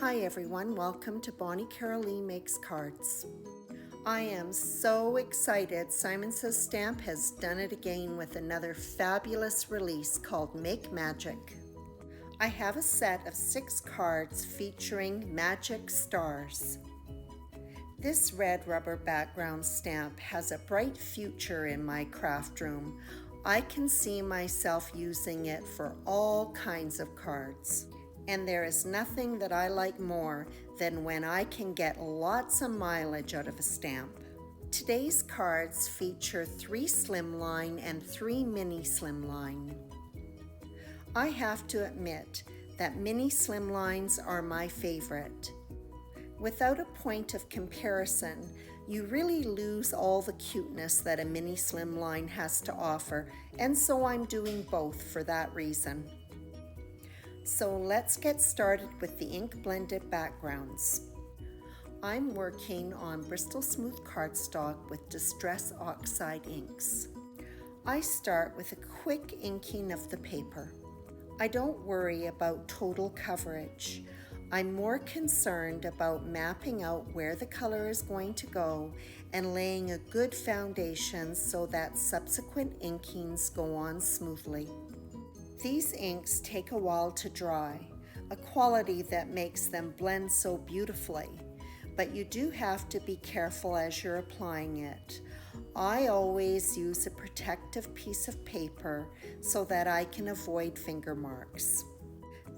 Hi everyone, welcome to Bonnie Carolee Makes Cards. I am so excited Simon Says Stamp has done it again with another fabulous release called Make Magic. I have a set of 6 cards featuring magic stars. This red rubber background stamp has a bright future in my craft room. I can see myself using it for all kinds of cards. And there is nothing that I like more than when I can get lots of mileage out of a stamp. Today's cards feature 3 slimline and 3 mini slimline. I have to admit that mini slimlines are my favorite. Without a point of comparison, you really lose all the cuteness that a mini slimline has to offer, and so I'm doing both for that reason. So let's get started with the ink blended backgrounds. I'm working on Bristol Smooth cardstock with Distress Oxide inks. I start with a quick inking of the paper. I don't worry about total coverage. I'm more concerned about mapping out where the color is going to go and laying a good foundation so that subsequent inkings go on smoothly. These inks take a while to dry, a quality that makes them blend so beautifully, but you do have to be careful as you're applying it. I always use a protective piece of paper so that I can avoid finger marks.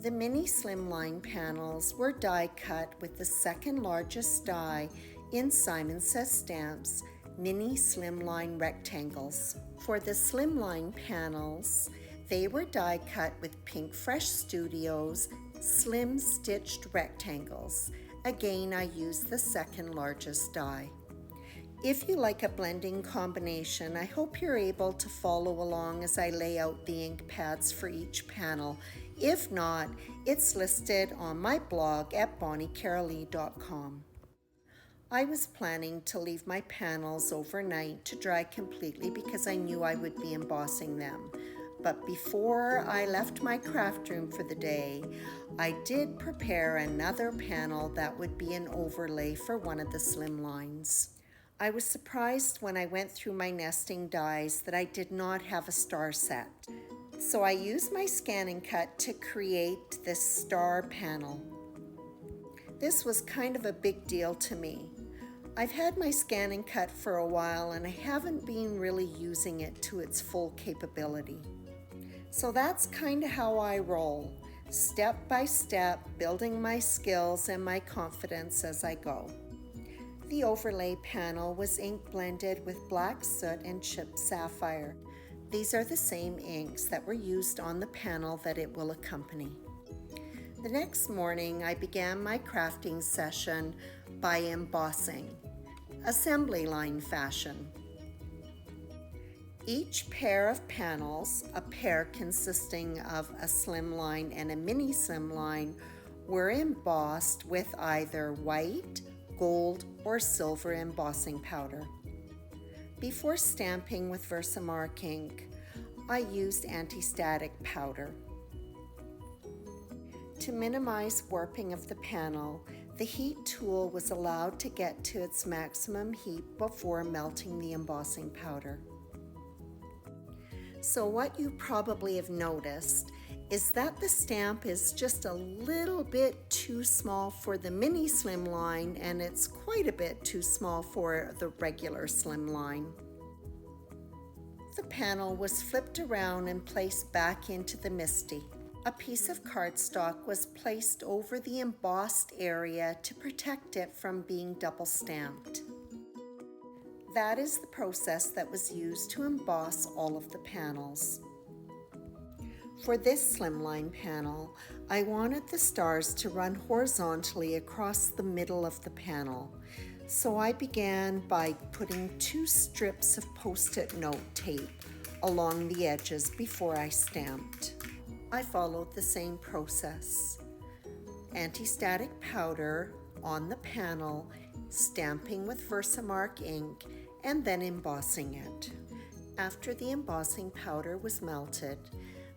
The mini slimline panels were die cut with the second largest die in Simon Says Stamp's mini slimline rectangles. For the slimline panels, they were die cut with Pink Fresh Studios slim stitched rectangles. Again, I used the second largest die. If you like a blending combination, I hope you're able to follow along as I lay out the ink pads for each panel. If not, it's listed on my blog at bonniecarolee.com. I was planning to leave my panels overnight to dry completely because I knew I would be embossing them. But before I left my craft room for the day, I did prepare another panel that would be an overlay for one of the slimlines. I was surprised when I went through my nesting dies that I did not have a star set. So I used my scan and cut to create this star panel. This was kind of a big deal to me. I've had my scan and cut for a while and I haven't been really using it to its full capability. So that's kind of how I roll, step by step, building my skills and my confidence as I go. The overlay panel was ink blended with black soot and chipped sapphire. These are the same inks that were used on the panel that it will accompany. The next morning, I began my crafting session by embossing, assembly line fashion. Each pair of panels, a pair consisting of a slimline and a mini slimline, were embossed with either white, gold, or silver embossing powder. Before stamping with Versamark ink, I used anti-static powder. To minimize warping of the panel, the heat tool was allowed to get to its maximum heat before melting the embossing powder. So what you probably have noticed is that the stamp is just a little bit too small for the mini slimline and it's quite a bit too small for the regular slimline. The panel was flipped around and placed back into the MISTI. A piece of cardstock was placed over the embossed area to protect it from being double stamped. That is the process that was used to emboss all of the panels. For this slimline panel, I wanted the stars to run horizontally across the middle of the panel. So I began by putting 2 strips of Post-it note tape along the edges before I stamped. I followed the same process. Anti-static powder on the panel, stamping with Versamark ink, and then embossing it. After the embossing powder was melted,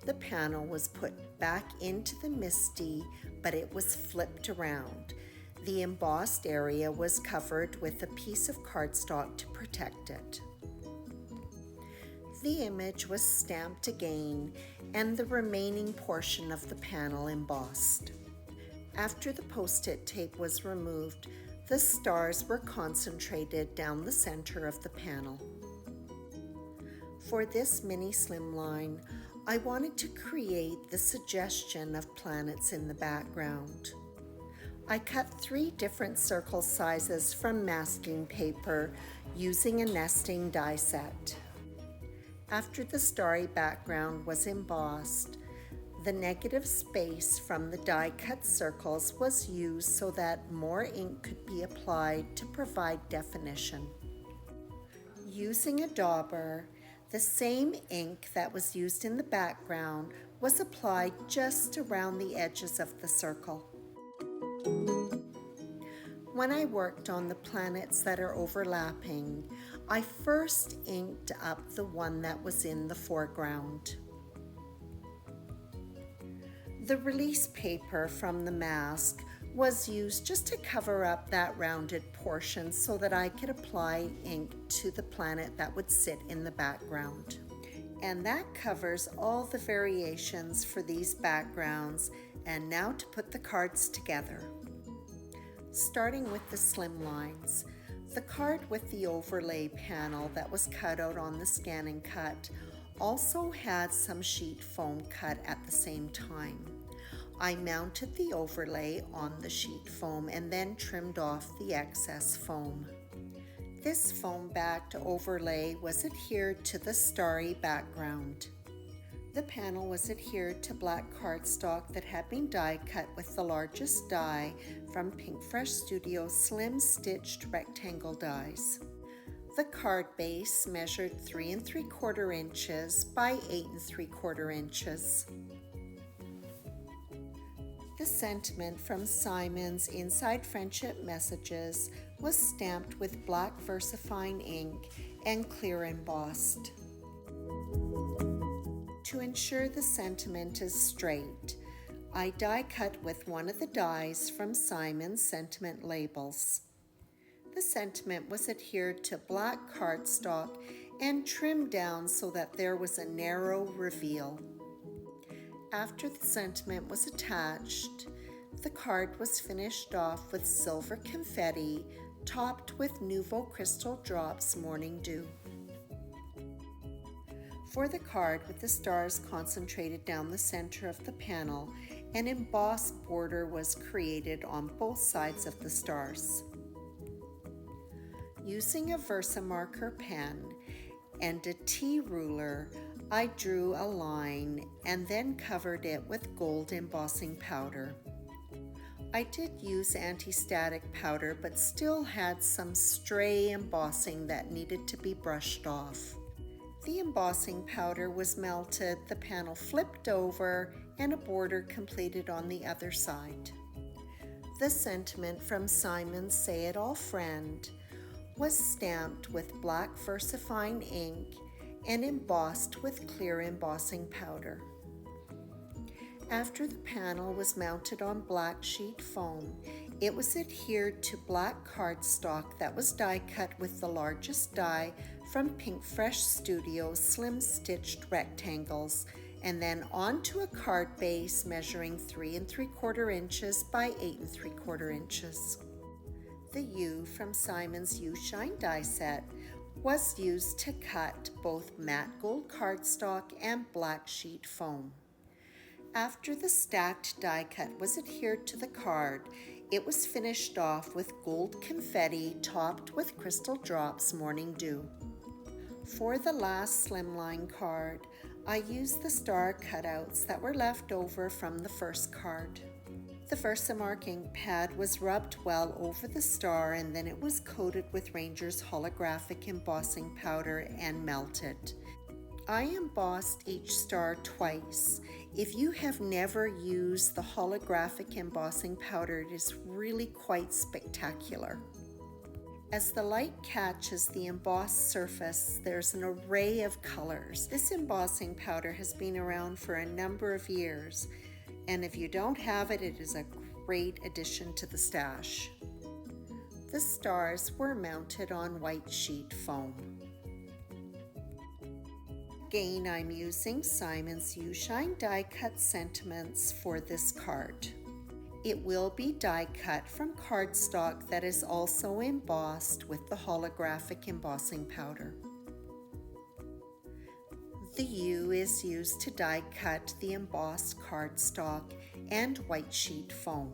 the panel was put back into the MISTI but it was flipped around. The embossed area was covered with a piece of cardstock to protect it. The image was stamped again and the remaining portion of the panel embossed. After the post-it tape was removed, the stars were concentrated down the center of the panel. For this mini slimline, I wanted to create the suggestion of planets in the background. I cut 3 different circle sizes from masking paper using a nesting die set. After the starry background was embossed, the negative space from the die-cut circles was used so that more ink could be applied to provide definition. Using a dauber, the same ink that was used in the background was applied just around the edges of the circle. When I worked on the planets that are overlapping, I first inked up the one that was in the foreground. The release paper from the mask was used just to cover up that rounded portion so that I could apply ink to the planet that would sit in the background. And that covers all the variations for these backgrounds. And now to put the cards together. Starting with the slimlines, the card with the overlay panel that was cut out on the Scan and Cut also had some sheet foam cut at the same time. I mounted the overlay on the sheet foam and then trimmed off the excess foam. This foam-backed overlay was adhered to the starry background. The panel was adhered to black cardstock that had been die cut with the largest die from Pink Fresh Studio slim stitched rectangle dies. The card base measured 3 3/4 inches by 8 3/4 inches. The sentiment from Simon's Inside Friendship Messages was stamped with black VersaFine ink and clear embossed. To ensure the sentiment is straight, I die cut with one of the dies from Simon's sentiment labels. The sentiment was adhered to black cardstock and trimmed down so that there was a narrow reveal. After the sentiment was attached, the card was finished off with silver confetti topped with Nouveau Crystal Drops Morning Dew. For the card with the stars concentrated down the center of the panel, an embossed border was created on both sides of the stars. Using a Versamarker pen and a T ruler, I drew a line and then covered it with gold embossing powder. I did use anti-static powder, but still had some stray embossing that needed to be brushed off. The embossing powder was melted, the panel flipped over, and a border completed on the other side. The sentiment from Simon's Say It All Friend was stamped with black VersaFine ink and embossed with clear embossing powder. After the panel was mounted on black sheet foam, it was adhered to black cardstock that was die cut with the largest die from Pink Fresh Studio slim stitched rectangles, and then onto a card base measuring 3 3/4 inches by 8 3/4 inches. The U from Simon's U Shine die set was used to cut both matte gold cardstock and black sheet foam. After the stacked die cut was adhered to the card, it was finished off with gold confetti topped with Crystal Drops Morning Dew. For the last slimline card, I used the star cutouts that were left over from the first card. The Versamark ink pad was rubbed well over the star, and then it was coated with Ranger's holographic embossing powder and melted. I embossed each star twice. If you have never used the holographic embossing powder, it is really quite spectacular. As the light catches the embossed surface, there's an array of colors. This embossing powder has been around for a number of years. and if you don't have it, it is a great addition to the stash. The stars were mounted on white sheet foam. Again, I'm using Simon's U-Shine die cut sentiments for this card. It will be die cut from cardstock that is also embossed with the holographic embossing powder. The U is used to die cut the embossed cardstock and white sheet foam.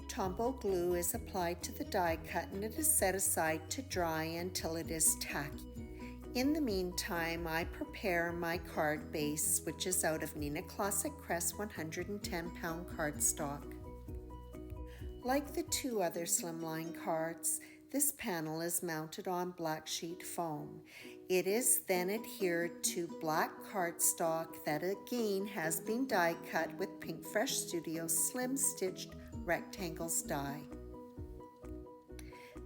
Tombow glue is applied to the die cut and it is set aside to dry until it is tacky. In the meantime, I prepare my card base, which is out of Neenah Classic Crest 110 pound cardstock. Like the two other Slimline cards, this panel is mounted on black sheet foam. It is then adhered to black cardstock that again has been die cut with Pink Fresh Studio slim stitched rectangles die.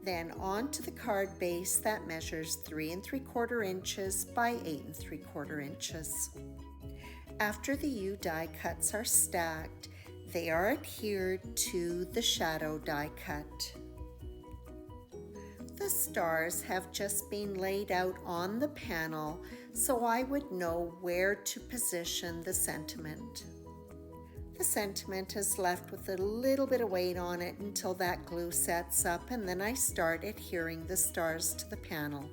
Then onto the card base that measures 3 3/4 inches by 8 3/4 inches. After the U die cuts are stacked, they are adhered to the shadow die cut. The stars have just been laid out on the panel so I would know where to position the sentiment. The sentiment is left with a little bit of weight on it until that glue sets up, and then I start adhering the stars to the panel.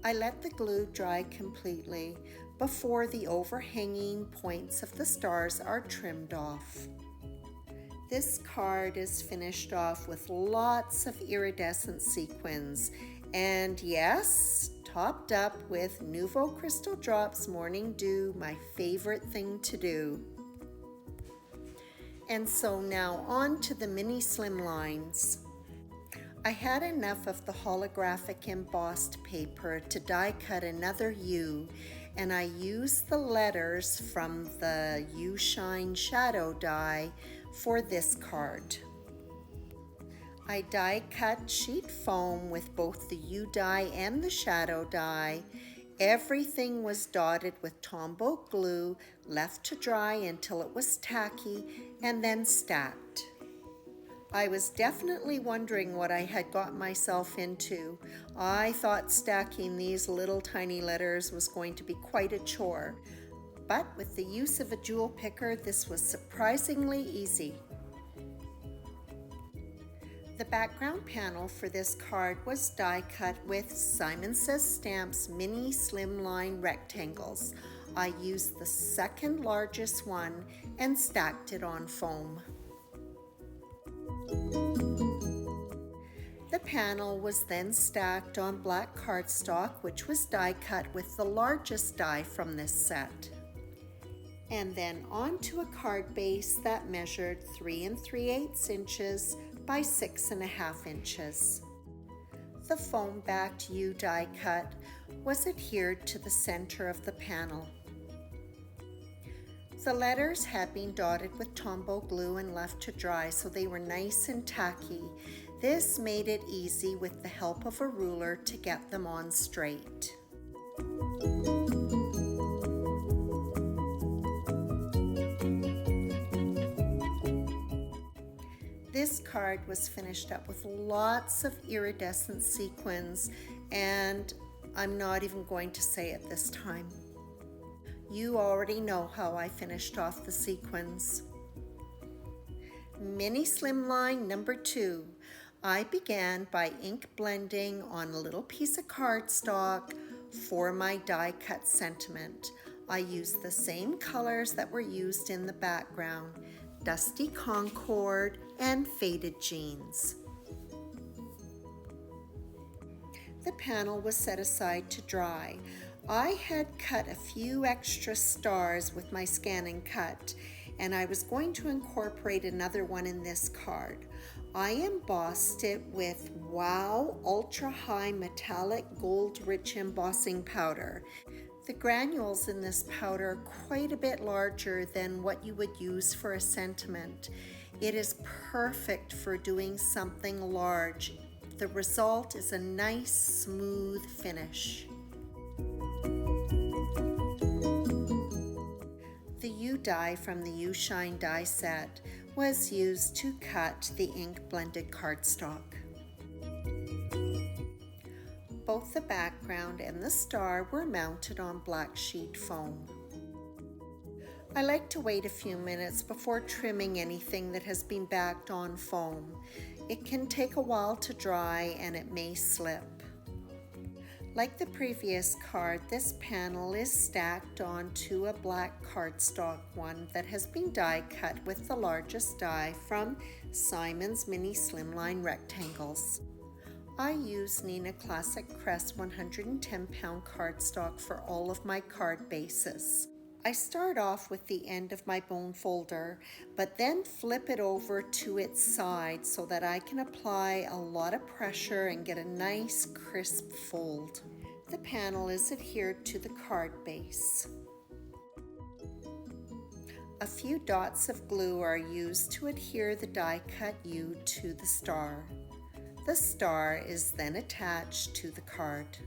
I let the glue dry completely before the overhanging points of the stars are trimmed off. This card is finished off with lots of iridescent sequins and yes, topped up with Nouveau Crystal Drops Morning Dew, my favorite thing to do. And so now on to the mini Slimlines. I had enough of the holographic embossed paper to die cut another U, and I used the letters from the U-Shine shadow die for this card. I die cut sheet foam with both the U die and the shadow die. Everything was dotted with Tombow glue, left to dry until it was tacky, and then stacked. I was definitely wondering what I had got myself into. I thought stacking these little tiny letters was going to be quite a chore, but with the use of a jewel picker, this was surprisingly easy. The background panel for this card was die cut with Simon Says Stamps mini Slimline rectangles. I used the second largest one and stacked it on foam. The panel was then stacked on black cardstock, which was die cut with the largest die from this set. And then onto a card base that measured 3 3/8 inches by 6 1/2 inches. The foam backed U die cut was adhered to the center of the panel. The letters had been dotted with Tombow glue and left to dry, so they were nice and tacky. This made it easy with the help of a ruler to get them on straight. This card was finished up with lots of iridescent sequins, and I'm not even going to say it this time. You already know how I finished off the sequins. Mini Slimline number 2. I began by ink blending on a little piece of cardstock for my die cut sentiment. I used the same colors that were used in the background, Dusty Concord and Faded Jeans. The panel was set aside to dry. I had cut a few extra stars with my scan and cut, and I was going to incorporate another one in this card. I embossed it with Wow Ultra High Metallic Gold Rich Embossing Powder. The granules in this powder are quite a bit larger than what you would use for a sentiment. It is perfect for doing something large. The result is a nice, smooth finish. die from the U Shine die set was used to cut the ink blended cardstock. Both the background and the star were mounted on black sheet foam. I like to wait a few minutes before trimming anything that has been backed on foam. It can take a while to dry and it may slip. Like the previous card, this panel is stacked onto a black cardstock one that has been die cut with the largest die from Simon's Mini Slimline rectangles. I use Neenah Classic Crest 110 pound cardstock for all of my card bases. I start off with the end of my bone folder, but then flip it over to its side so that I can apply a lot of pressure and get a nice crisp fold. The panel is adhered to the card base. A few dots of glue are used to adhere the die cut U to the star. The star is then attached to the card.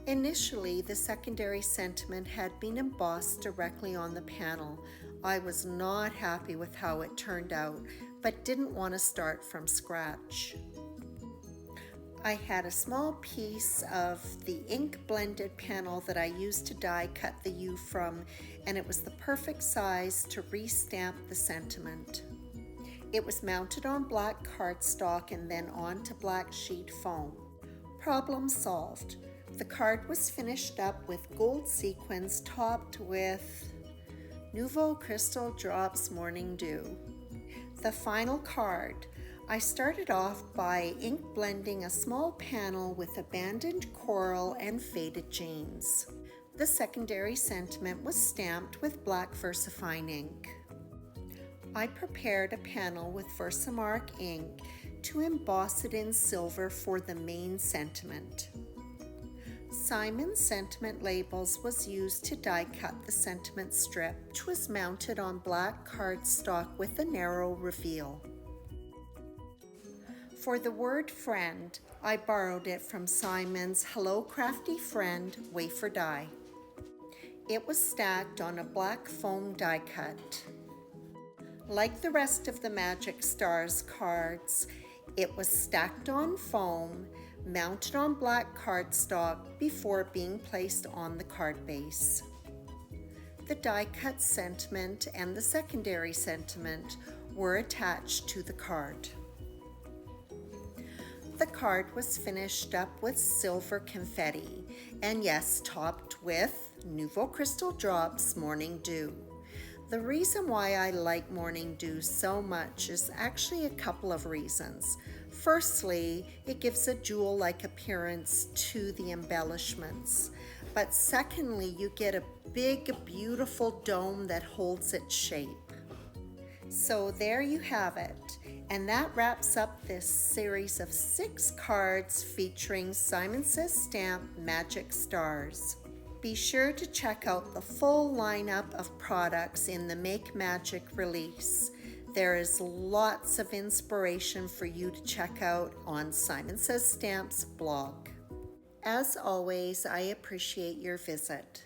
Initially, the secondary sentiment had been embossed directly on the panel. I was not happy with how it turned out, but didn't want to start from scratch. I had a small piece of the ink blended panel that I used to die cut the U from, and it was the perfect size to re-stamp the sentiment. It was mounted on black cardstock and then onto black sheet foam. Problem solved. The card was finished up with gold sequins topped with Nouveau Crystal Drops Morning Dew. The final card. I started off by ink blending a small panel with abandoned coral and faded jeans. The secondary sentiment was stamped with black VersaFine ink. I prepared a panel with Versamark ink to emboss it in silver for the main sentiment. Simon's sentiment labels was used to die cut the sentiment strip, which was mounted on black cardstock with a narrow reveal. For the word friend, I borrowed it from Simon's Hello Crafty Friend wafer die. It was stacked on a black foam die cut. Like the rest of the Magic Stars cards, it was stacked on foam, mounted on black cardstock before being placed on the card base. The die cut sentiment and the secondary sentiment were attached to the card. The card was finished up with silver confetti and yes, topped with Nouveau Crystal Drops Morning Dew. The reason why I like Morning Dew so much is actually a couple of reasons. Firstly, it gives a jewel-like appearance to the embellishments. But secondly, you get a big, beautiful dome that holds its shape. So there you have it. And that wraps up this series of 6 cards featuring Simon Says Stamp Magic Stars. Be sure to check out the full lineup of products in the Make Magic release. There is lots of inspiration for you to check out on Simon Says Stamp's blog. As always, I appreciate your visit.